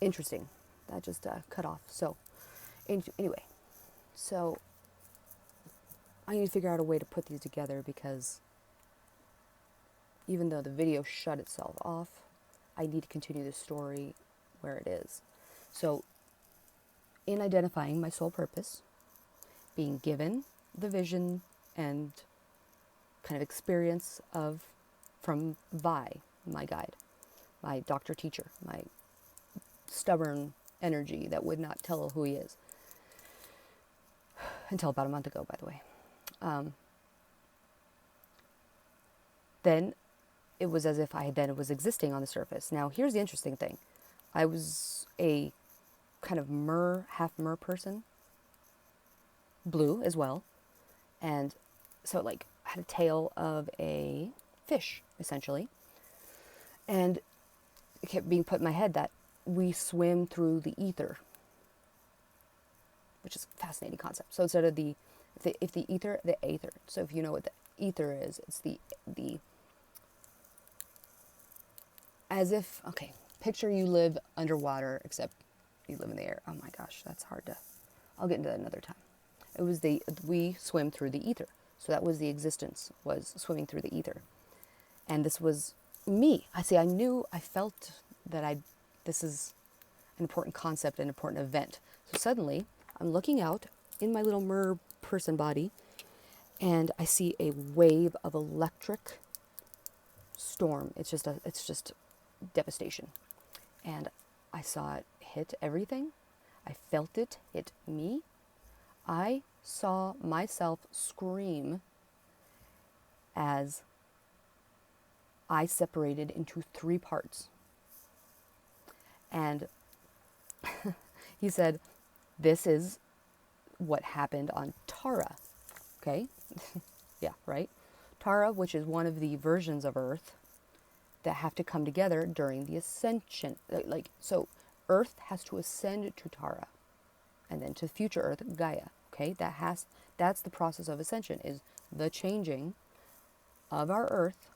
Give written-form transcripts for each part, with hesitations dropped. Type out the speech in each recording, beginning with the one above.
interesting. That just cut off. So, anyway, so I need to figure out a way to put these together because even though the video shut itself off, I need to continue the story where it is. So, in identifying my soul purpose, being given the vision and kind of experience of from Vi, my guide, my doctor teacher, my stubborn energy that would not tell who he is until about a month ago, by the way. Then it was as if I then was existing on the surface. Now, here's the interesting thing. I was a kind of half mer person, blue as well. And so like I had a tail of a fish, essentially. And it kept being put in my head that we swim through the ether, which is a fascinating concept. So instead of the ether, the aether. So if you know what the ether is, it's the as if, okay, picture you live underwater, except you live in the air. Oh my gosh, that's hard to, I'll get into that another time. It was we swim through the ether. So that was the existence, was swimming through the ether. And this was me. I felt that this is an important concept, an important event. So suddenly, I'm looking out in my little mer person body, and I see a wave of electric storm. It's just devastation. And I saw it hit everything. I felt it hit me. I saw myself scream as I separated into 3 parts. And he said, this is what happened on Tara. Okay? Yeah, right? Tara, which is one of the versions of Earth that have to come together during the ascension. So Earth has to ascend to Tara, and then to future Earth, Gaia. Okay? That's the process of ascension, is the changing of our Earth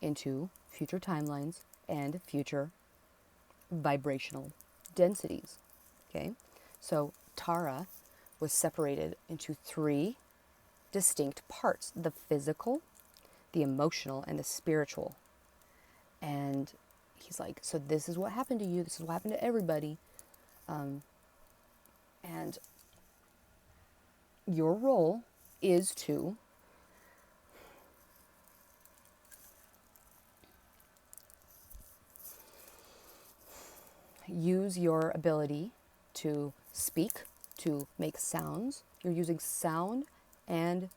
into future timelines and future vibrational densities. Okay? So Tara was separated into 3 distinct parts: the physical, the emotional, and the spiritual. And he's like, so this is what happened to you, this is what happened to everybody, and your role is to use your ability to speak, to make sounds. You're using sound and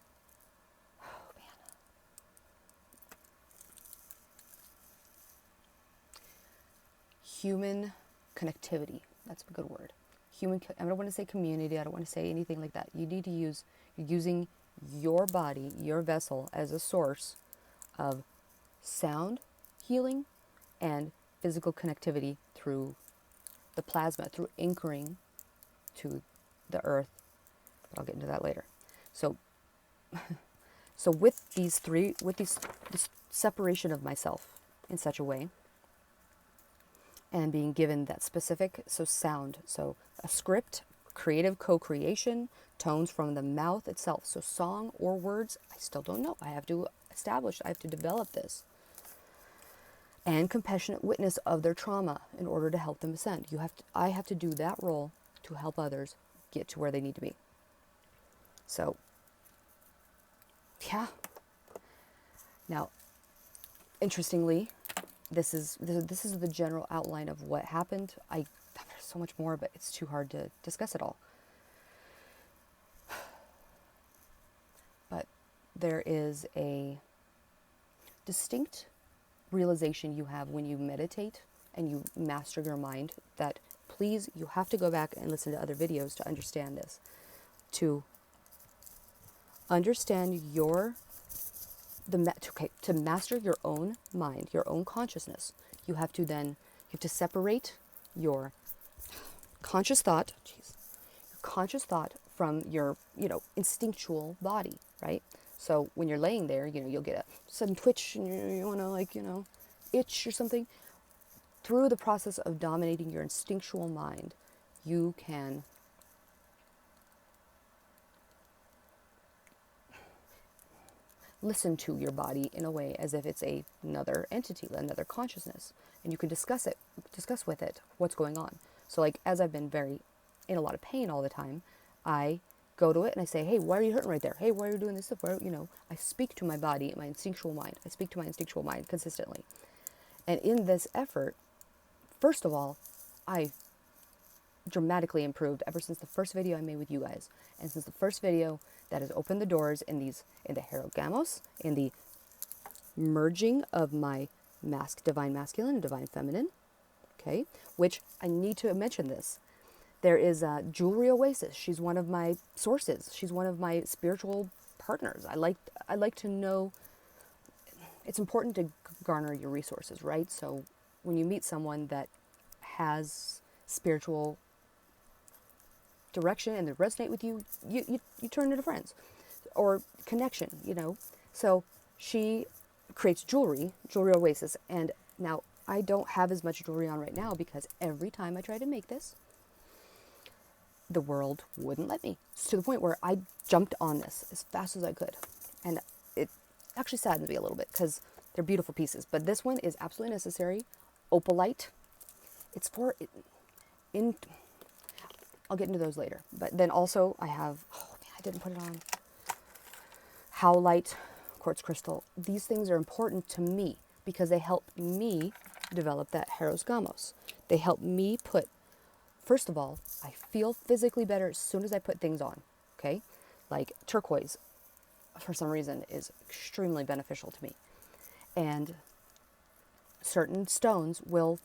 human connectivity. That's a good word. I don't want to say community. I don't want to say anything like that. You're using your body, your vessel, as a source of sound healing and physical connectivity through the plasma, through anchoring to the earth. But I'll get into that later. So with this separation of myself in such a way, and being given that specific, sound, so a script, creative co-creation, tones from the mouth itself. So song or words, I still don't know. I have to develop this. And compassionate witness of their trauma in order to help them ascend. I have to do that role to help others get to where they need to be. So, yeah. Now, interestingly, this is the general outline of what happened. There's so much more, but it's too hard to discuss it all. But there is a distinct realization you have when you meditate and you master your mind, that please, you have to go back and listen to other videos to understand this. To understand to master your own mind, your own consciousness, you have to separate your conscious thought, from your, instinctual body, right? So when you're laying there, you'll get a sudden twitch and you want to itch or something. through the process of dominating your instinctual mind, you can listen to your body in a way as if it's another entity, another consciousness, and you can discuss with it what's going on. So like, as I've been in a lot of pain all the time, I go to it and I say, hey, why are you hurting right there? Hey, why are you doing this stuff? I speak to my body, my instinctual mind. I speak to my instinctual mind consistently. And in this effort, first of all, I dramatically improved ever since the first video I made with you guys. And since the first video that has opened the doors in the Herogamos, in the merging of my divine masculine and divine feminine, okay, which I need to mention this. There is Jewelry Oasis. She's one of my sources. She's one of my spiritual partners. I like to know, it's important to garner your resources, right? So when you meet someone that has spiritual direction and they resonate with you, you turn into friends or connection, So she creates Jewelry Oasis. And now I don't have as much jewelry on right now because every time I try to make this, the world wouldn't let me. It's to the point where I jumped on this as fast as I could. And it actually saddens me a little bit because they're beautiful pieces. But this one is absolutely necessary. Opalite. It's for... I'll get into those later. But then also I have... Oh, man, I didn't put it on. Howlite, quartz crystal. These things are important to me because they help me develop that Heros Gamos. They help me put... First of all, I feel physically better as soon as I put things on, okay? Like turquoise, for some reason, is extremely beneficial to me. And certain stones will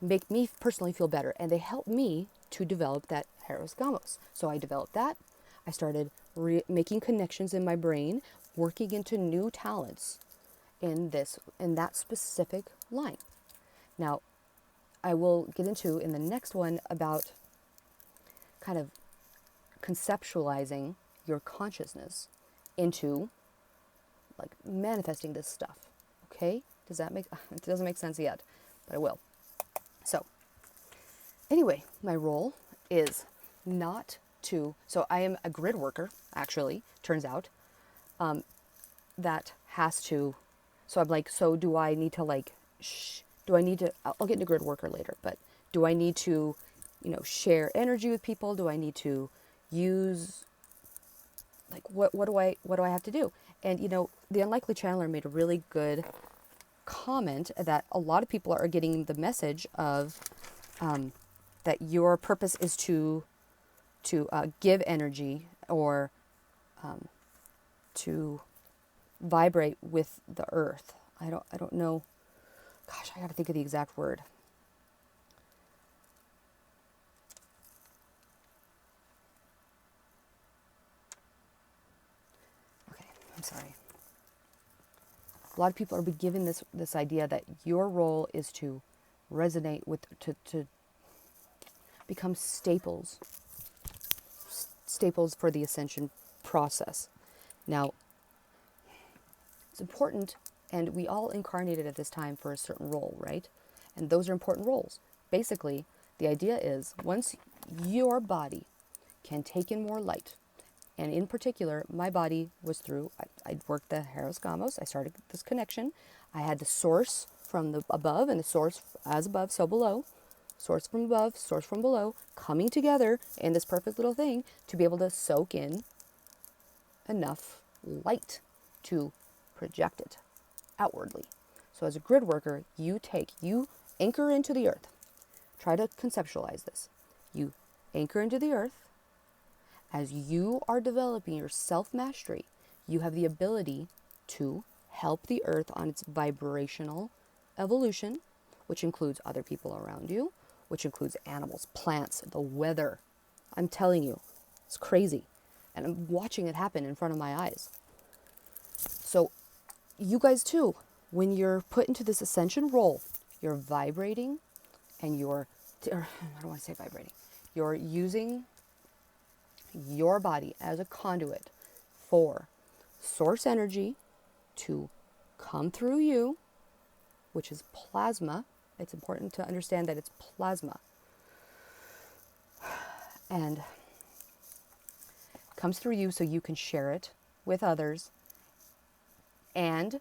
make me personally feel better, and they help me to develop that Heros Gamos. So I developed that. I started making connections in my brain, working into new talents in that specific line. Now, I will get into in the next one about kind of conceptualizing your consciousness into like manifesting this stuff. Okay? It doesn't make sense yet, but I will. So anyway, my role is so I am a grid worker, actually, turns out, that has to, so I'm like, so do I need to I'll get into grid worker later, but do I need to, share energy with people? Do I need to use, like, what do I have to do? And, the Unlikely Channeler made a really good comment that a lot of people are getting the message of, that your purpose is to give energy or to vibrate with the earth. I don't know. Gosh, I got to think of the exact word. Okay, I'm sorry. A lot of people are given this idea that your role is to resonate with, to become staples for the ascension process. Now, it's important, and we all incarnated at this time for a certain role, right? And those are important roles. Basically, the idea is once your body can take in more light, and in particular, my body was I worked the Heros Gamos. I started this connection. I had the source from the above and the source as above, so below. Source from above, source from below, coming together in this perfect little thing to be able to soak in enough light to project it outwardly. So as a grid worker, you anchor into the earth. Try to conceptualize this. You anchor into the earth. As you are developing your self-mastery, you have the ability to help the earth on its vibrational evolution, which includes other people around you, which includes animals, plants, the weather. I'm telling you, it's crazy. And I'm watching it happen in front of my eyes. So you guys too, when you're put into this ascension role, you're vibrating and I don't want to say vibrating. You're using your body as a conduit for source energy to come through you, which is plasma It's important to understand that it's plasma. And comes through you so you can share it with others and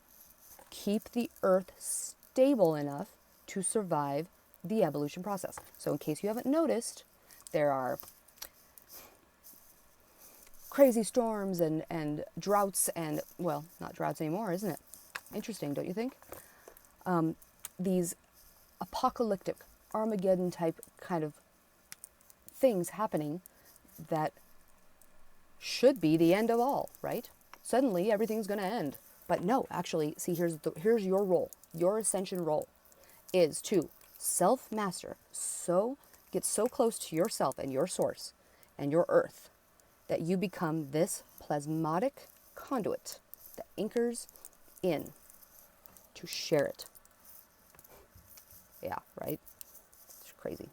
keep the earth stable enough to survive the evolution process. So in case you haven't noticed, there are crazy storms and droughts and, well, not droughts anymore, isn't it? Interesting, don't you think? These apocalyptic, Armageddon type kind of things happening that should be the end of all, right? Suddenly everything's going to end. But no, actually, see, here's your role. Your ascension role is to self-master, get so close to yourself and your source and your earth that you become this plasmatic conduit that anchors in to share it. Yeah, right? It's crazy.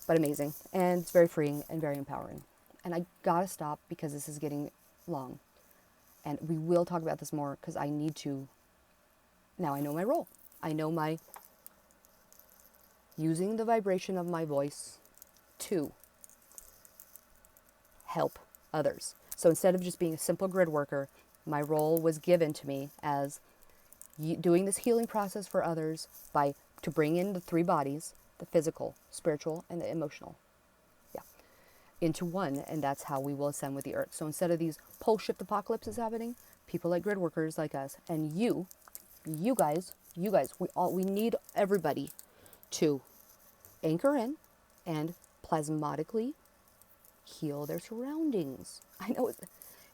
But amazing. And it's very freeing and very empowering. And I gotta stop because this is getting long. And we will talk about this more because I need to. Now I know my role. I know my using the vibration of my voice to help others. So instead of just being a simple grid worker, my role was given to me as doing this healing process for others to bring in the three bodies, the physical, spiritual, and the emotional. Yeah. Into one, and that's how we will ascend with the earth. So instead of these pole shift apocalypses happening, people like grid workers like us and you guys, we need everybody to anchor in and plasmatically heal their surroundings. I know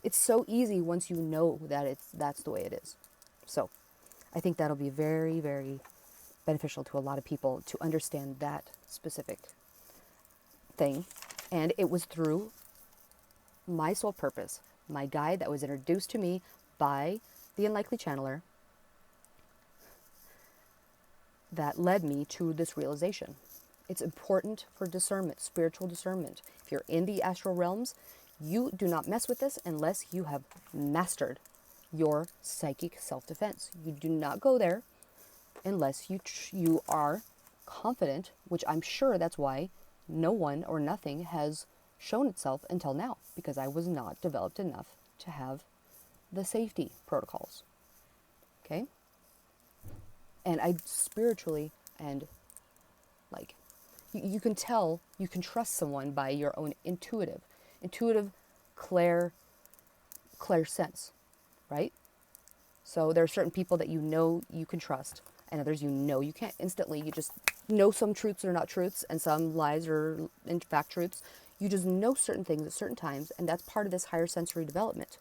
it's so easy once you know that that's the way it is. So I think that'll be very, very beneficial to a lot of people to understand that specific thing. And it was through my soul purpose, my guide that was introduced to me by the unlikely channeler, that led me to this realization. It's important for discernment, spiritual discernment. If you're in the astral realms, you do not mess with this unless you have mastered your psychic self-defense. You do not go there unless you are confident, which I'm sure that's why no one or nothing has shown itself until now, because I was not developed enough to have the safety protocols. Okay? And I spiritually and like, you can tell, you can trust someone by your own intuitive, clair sense, right? So there are certain people that you know you can trust, and others you know you can't instantly. You just know some truths are not truths, and some lies are in fact truths. You just know certain things at certain times, and that's part of this higher sensory development.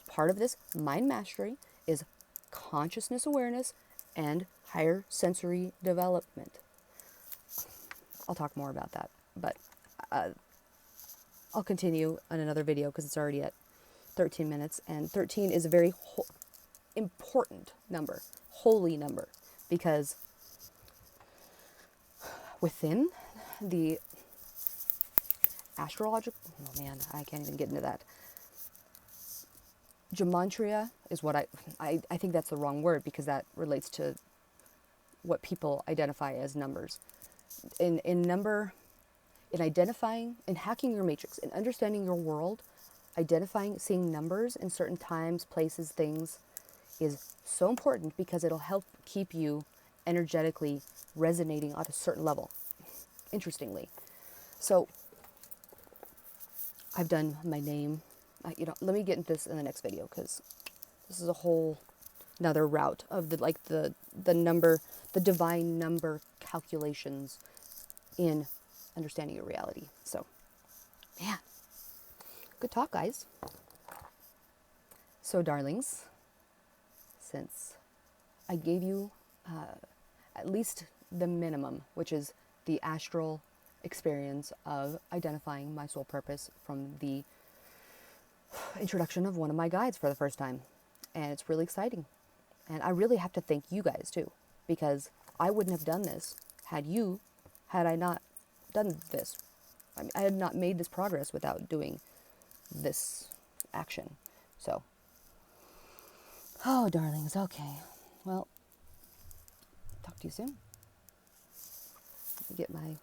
Part of this mind mastery is consciousness awareness and higher sensory development. I'll talk more about that, but I'll continue on another video because it's already at 13 minutes, and 13 is a very important number, holy number, because within the astrological, oh man, I can't even get into that. Gematria is what I think that's the wrong word because that relates to what people identify as numbers. In identifying, in hacking your matrix, in understanding your world, seeing numbers in certain times, places, things is so important because it'll help keep you energetically resonating at a certain level, interestingly. So I've done my name. Let me get into this in the next video because this is a whole another route of the number, the divine number calculations in understanding your reality. So, man, good talk, guys. So, darlings, since I gave you at least the minimum, which is the astral experience of identifying my soul purpose from the introduction of one of my guides for the first time. And it's really exciting. And I really have to thank you guys too, because I wouldn't have done this had I not done this. I mean, I had not made this progress without doing this action. So, oh, darlings, okay. Well, talk to you soon. Get my